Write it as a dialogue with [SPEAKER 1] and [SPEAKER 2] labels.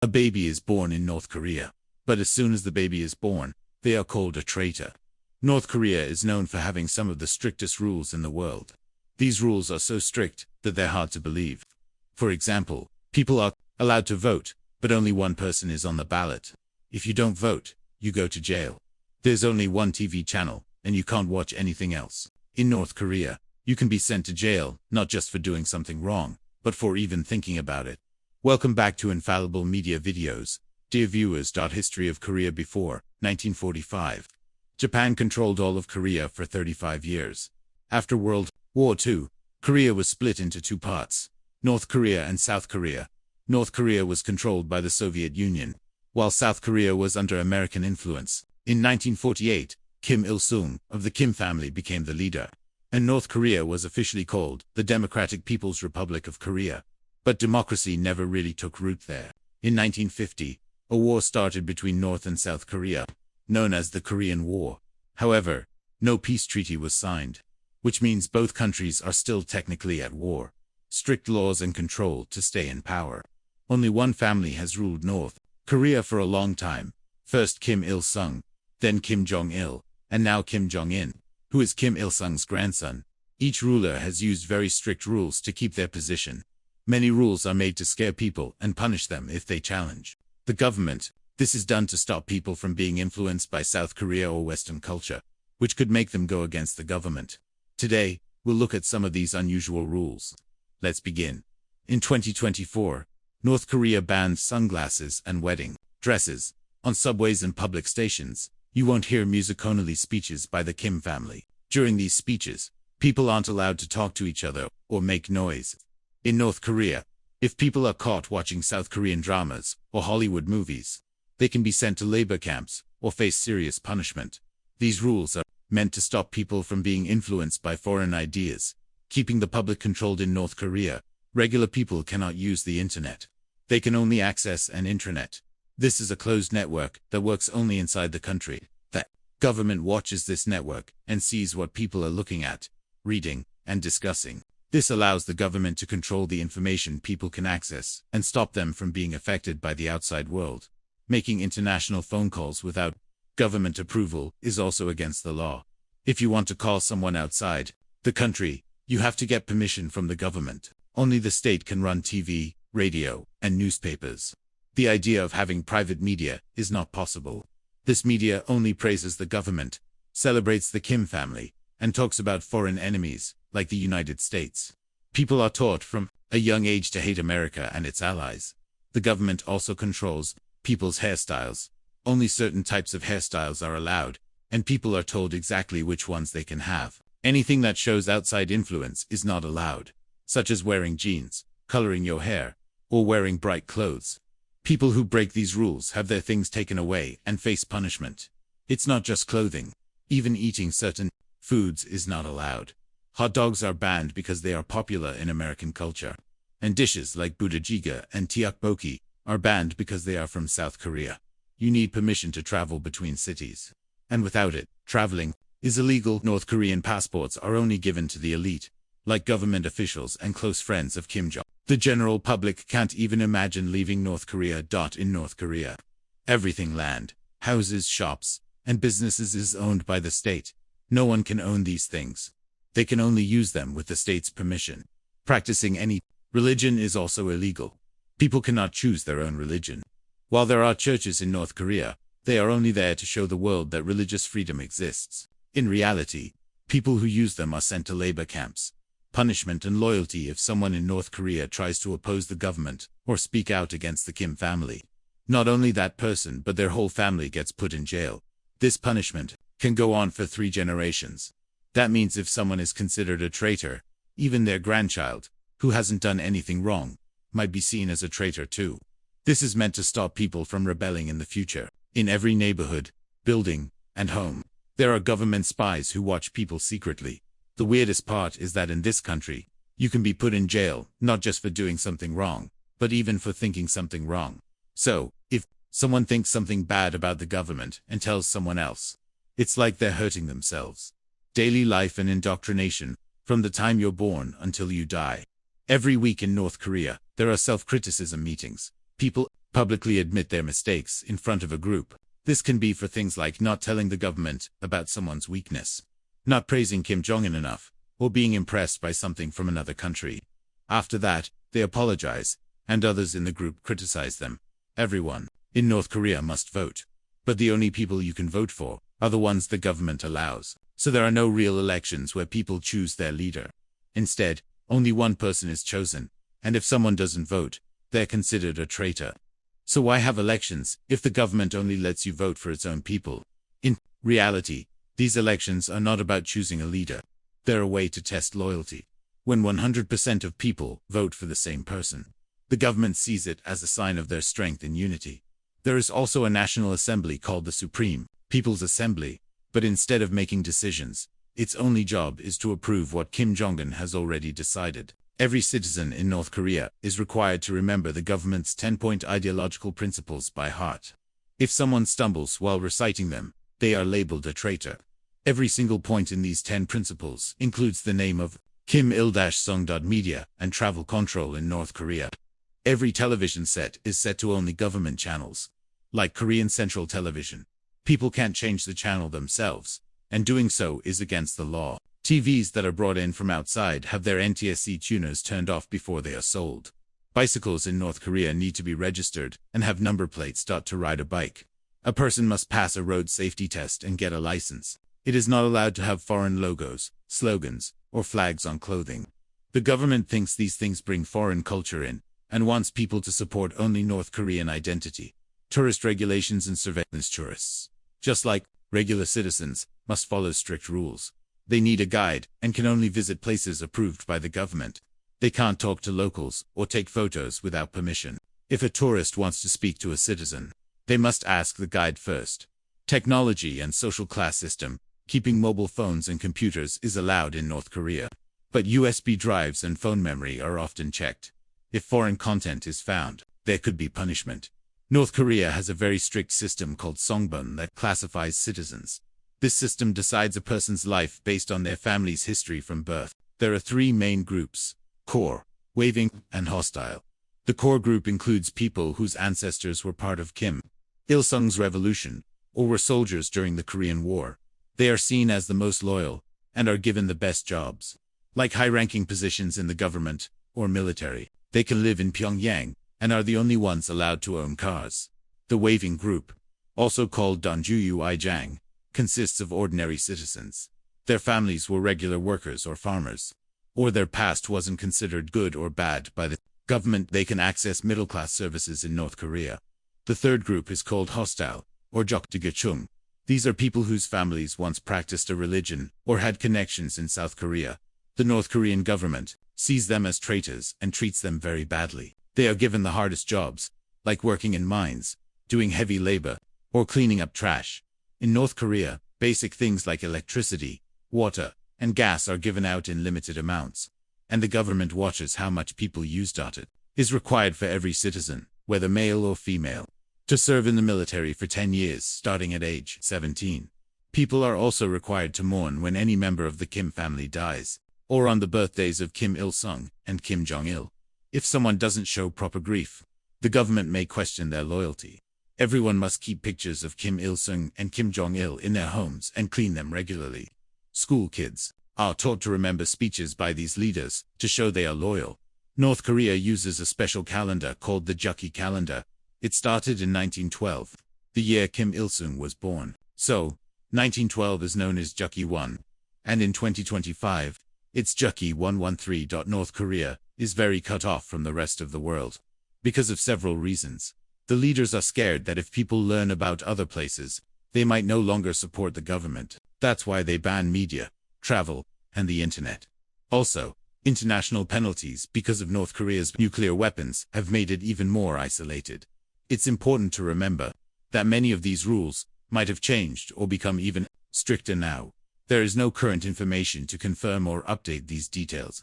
[SPEAKER 1] A baby is born in North Korea, but as soon as the baby is born, they are called a traitor. North Korea is known for having some of the strictest rules in the world. These rules are so strict that they're hard to believe. For example, people are allowed to vote, but only one person is on the ballot. If you don't vote, you go to jail. There's only one TV channel, and you can't watch anything else. In North Korea, you can be sent to jail, not just for doing something wrong, but for even thinking about it. Welcome back to Infallible Media Videos. Dear viewers, History of Korea before 1945. Japan controlled all of Korea for 35 years. After World War II, Korea was split into two parts, North Korea and South Korea. North Korea was controlled by the Soviet Union, while South Korea was under American influence. In 1948, Kim Il-sung of the Kim family became the leader, and North Korea was officially called the Democratic People's Republic of Korea. But democracy never really took root there. In 1950, a war started between North and South Korea, known as the Korean War. However, no peace treaty was signed, which means both countries are still technically at war. Strict laws and control to stay in power. Only one family has ruled North Korea for a long time. First Kim Il-sung, then Kim Jong-il, and now Kim Jong-un, who is Kim Il-sung's grandson. Each ruler has used very strict rules to keep their position. Many rules are made to scare people and punish them if they challenge the government. This is done to stop people from being influenced by South Korea or Western culture, which could make them go against the government. Today, we'll look at some of these unusual rules. Let's begin. In 2024, North Korea banned sunglasses and wedding dresses on subways and public stations. You won't hear music-only speeches by the Kim family. During these speeches, people aren't allowed to talk to each other or make noise. In North Korea, if people are caught watching South Korean dramas or Hollywood movies, they can be sent to labor camps or face serious punishment. These rules are meant to stop people from being influenced by foreign ideas, keeping the public controlled in North Korea. Regular people cannot use the internet. They can only access an intranet. This is a closed network that works only inside the country. The government watches this network and sees what people are looking at, reading, and discussing. This allows the government to control the information people can access and stop them from being affected by the outside world. Making international phone calls without government approval is also against the law. If you want to call someone outside the country, you have to get permission from the government. Only the state can run TV, radio, and newspapers. The idea of having private media is not possible. This media only praises the government, celebrates the Kim family, and talks about foreign enemies, like the United States. People are taught from a young age to hate America and its allies. The government also controls people's hairstyles. Only certain types of hairstyles are allowed, and people are told exactly which ones they can have. Anything that shows outside influence is not allowed, such as wearing jeans, coloring your hair, or wearing bright clothes. People who break these rules have their things taken away and face punishment. It's not just clothing. Even eating certain foods is not allowed. Hot dogs are banned because they are popular in American culture. And dishes like budajiga and tteokbokki are banned because they are from South Korea. You need permission to travel between cities. And without it, traveling is illegal. North Korean passports are only given to the elite, like government officials and close friends of Kim Jong. The general public can't even imagine leaving North Korea. In North Korea, everything, land, houses, shops, and businesses is owned by the state. No one can own these things. They can only use them with the state's permission. Practicing any religion is also illegal. People cannot choose their own religion. While there are churches in North Korea, they are only there to show the world that religious freedom exists. In reality, people who use them are sent to labor camps. Punishment and loyalty if someone in North Korea tries to oppose the government or speak out against the Kim family. Not only that person, but their whole family gets put in jail. This punishment can go on for 3 generations. That means if someone is considered a traitor, even their grandchild, who hasn't done anything wrong, might be seen as a traitor too. This is meant to stop people from rebelling in the future. In every neighborhood, building, and home, there are government spies who watch people secretly. The weirdest part is that in this country, you can be put in jail, not just for doing something wrong, but even for thinking something wrong. So, if someone thinks something bad about the government and tells someone else, it's like they're hurting themselves. Daily life and indoctrination, from the time you're born until you die. Every week in North Korea, there are self-criticism meetings. People publicly admit their mistakes in front of a group. This can be for things like not telling the government about someone's weakness, not praising Kim Jong-un enough, or being impressed by something from another country. After that, they apologize, and others in the group criticize them. Everyone in North Korea must vote. But the only people you can vote for are the ones the government allows. So there are no real elections where people choose their leader. Instead, only one person is chosen, and if someone doesn't vote, they're considered a traitor. So why have elections if the government only lets you vote for its own people? In reality, these elections are not about choosing a leader. They're a way to test loyalty. When 100% of people vote for the same person, the government sees it as a sign of their strength and unity. There is also a national assembly called the Supreme People's Assembly, but instead of making decisions, its only job is to approve what Kim Jong-un has already decided. Every citizen in North Korea is required to remember the government's 10-point ideological principles by heart. If someone stumbles while reciting them, they are labeled a traitor. Every single point in these 10 principles includes the name of Kim Il-sung. Media and travel control in North Korea. Every television set is set to only government channels, like Korean Central Television. People can't change the channel themselves, and doing so is against the law. TVs that are brought in from outside have their NTSC tuners turned off before they are sold. Bicycles in North Korea need to be registered and have number plates. To ride a bike, a person must pass a road safety test and get a license. It is not allowed to have foreign logos, slogans, or flags on clothing. The government thinks these things bring foreign culture in, and wants people to support only North Korean identity. Tourist regulations and surveillance. Tourists, just like regular citizens, must follow strict rules. They need a guide and can only visit places approved by the government. They can't talk to locals or take photos without permission. If a tourist wants to speak to a citizen, they must ask the guide first. Technology and social class system. Keeping mobile phones and computers is allowed in North Korea, but USB drives and phone memory are often checked. If foreign content is found, there could be punishment. North Korea has a very strict system called songbun that classifies citizens. This system decides a person's life based on their family's history from birth. There are 3 main groups: core, waving, and hostile. The core group includes people whose ancestors were part of Kim Il-sung's revolution, or were soldiers during the Korean War. They are seen as the most loyal, and are given the best jobs, like high-ranking positions in the government or military. They can live in Pyongyang, and are the only ones allowed to own cars. The waving group, also called Donjuyu-ijang, consists of ordinary citizens. Their families were regular workers or farmers, or their past wasn't considered good or bad by the government. They can access middle-class services in North Korea. The third group is called hostile, or Jokdugachung. These are people whose families once practiced a religion or had connections in South Korea. The North Korean government sees them as traitors and treats them very badly. They are given the hardest jobs, like working in mines, doing heavy labor, or cleaning up trash. In North Korea, basic things like electricity, water, and gas are given out in limited amounts, and the government watches how much people use. It is required for every citizen, whether male or female, to serve in the military for 10 years starting at age 17. People are also required to mourn when any member of the Kim family dies, or on the birthdays of Kim Il-sung and Kim Jong-il. If someone doesn't show proper grief, the government may question their loyalty. Everyone must keep pictures of Kim Il-sung and Kim Jong-il in their homes and clean them regularly. School kids are taught to remember speeches by these leaders to show they are loyal. North Korea uses a special calendar called the Jukki calendar. It started in 1912, the year Kim Il-sung was born. So, 1912 is known as Jukki 1, and in 2025, it's Jukki 113. North Korea is very cut off from the rest of the world, because of several reasons. The leaders are scared that if people learn about other places, they might no longer support the government. That's why they ban media, travel, and the internet. Also, international penalties because of North Korea's nuclear weapons have made it even more isolated. It's important to remember that many of these rules might have changed or become even stricter now. There is no current information to confirm or update these details.